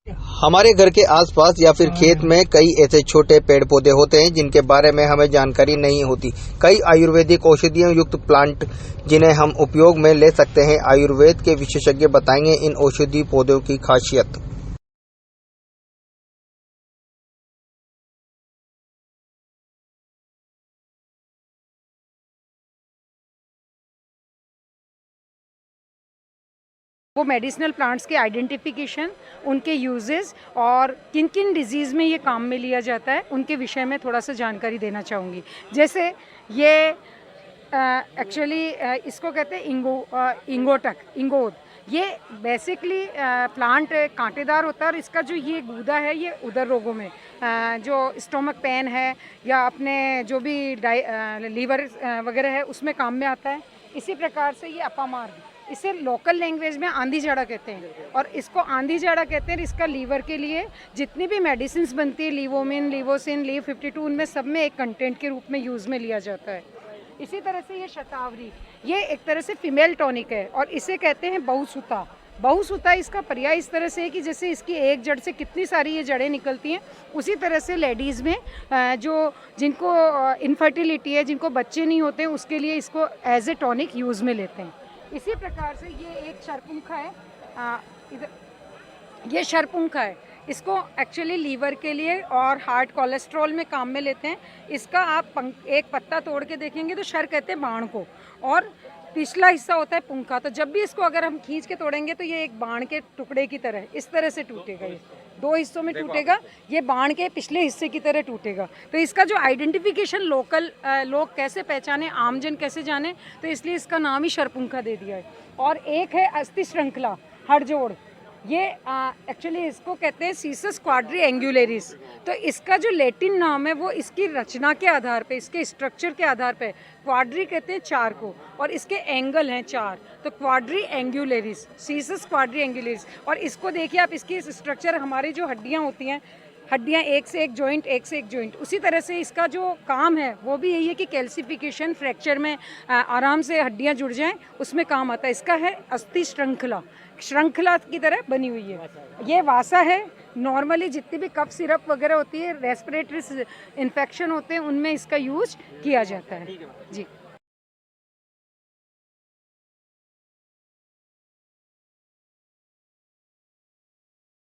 हमारे घर के आसपास या फिर खेत में कई ऐसे छोटे पेड़ पौधे होते हैं जिनके बारे में हमें जानकारी नहीं होती। कई आयुर्वेदिक औषधियों युक्त प्लांट जिन्हें हम उपयोग में ले सकते हैं। आयुर्वेद के विशेषज्ञ बताएंगे इन औषधीय पौधों की खासियत। वो मेडिसिनल प्लांट्स के आइडेंटिफिकेशन, उनके यूजेस और किन किन डिजीज़ में ये काम में लिया जाता है उनके विषय में थोड़ा सा जानकारी देना चाहूँगी। जैसे ये एक्चुअली इसको कहते हैं इंगोद। ये बेसिकली प्लांट कांटेदार होता है और इसका जो ये गूदा है ये उदर रोगों में जो स्टोमक पेन है या अपने जो भी लीवर वगैरह है उसमें काम में आता है। इसी प्रकार से ये अपामार्ग, इसे लोकल लैंग्वेज में आंधी झाड़ा कहते हैं और इसको आंधी झाड़ा कहते हैं। इसका लीवर के लिए जितनी भी मेडिसिन बनती है, लीवोमिन, लीवोसिन, लीव 52, उनमें सब में एक कंटेंट के रूप में यूज़ में लिया जाता है। इसी तरह से ये शतावरी, ये एक तरह से फीमेल टॉनिक है और इसे कहते हैं बहुसुता। बहुसुता इसका पर्याय इस तरह से है कि जैसे इसकी एक जड़ से कितनी सारी ये जड़ें निकलती हैं, उसी तरह से लेडीज़ में जिनको इनफर्टिलिटी है, जिनको बच्चे नहीं होते हैं, उसके लिए इसको एज ए टॉनिक यूज़ में लेते हैं। इसी प्रकार से ये एक शरपुंखा है, ये शरपुंखा है। इसको एक्चुअली लीवर के लिए और हार्ट कोलेस्ट्रॉल में काम में लेते हैं। इसका आप एक पत्ता तोड़ के देखेंगे तो शर कहते हैं बाण को और पिछला हिस्सा होता है पुंखा। तो जब भी इसको अगर हम खींच के तोड़ेंगे तो ये एक बाण के टुकड़े की तरह इस तरह से टूटेगा। ये दो हिस्सों में टूटेगा, ये बाण के पिछले हिस्से की तरह टूटेगा। तो इसका जो आइडेंटिफिकेशन लोकल लोग कैसे पहचाने, आमजन कैसे जाने, तो इसलिए इसका नाम ही शरपुंखा दे दिया है। और एक है अस्थि श्रृंखला, हड़जोड़। ये एक्चुअली इसको कहते हैं सीसस क्वाड्री एंगुलेरिस। तो इसका जो लैटिन नाम है वो इसकी रचना के आधार पे, इसके स्ट्रक्चर के आधार पे, क्वाड्री कहते हैं चार को और इसके एंगल हैं चार, तो क्वाड्री एंगुलेरिस, सीसस क्वाड्री एंगुलेरिस। और इसको देखिए आप, इसकी स्ट्रक्चर, हमारी जो हड्डियाँ होती हैं, हड्डियाँ एक से एक जॉइंट, एक से एक जॉइंट, उसी तरह से इसका जो काम है वो भी यही है कि कैल्सिफिकेशन, फ्रैक्चर में आराम से हड्डियाँ जुड़ जाएं, उसमें काम आता है। इसका है अस्थि श्रृंखला, श्रृंखला की तरह बनी हुई है। ये वासा है। नॉर्मली जितनी भी कफ सिरप वगैरह होती है, रेस्पिरेटरी इन्फेक्शन होते हैं, उनमें इसका यूज किया जाता है। जी।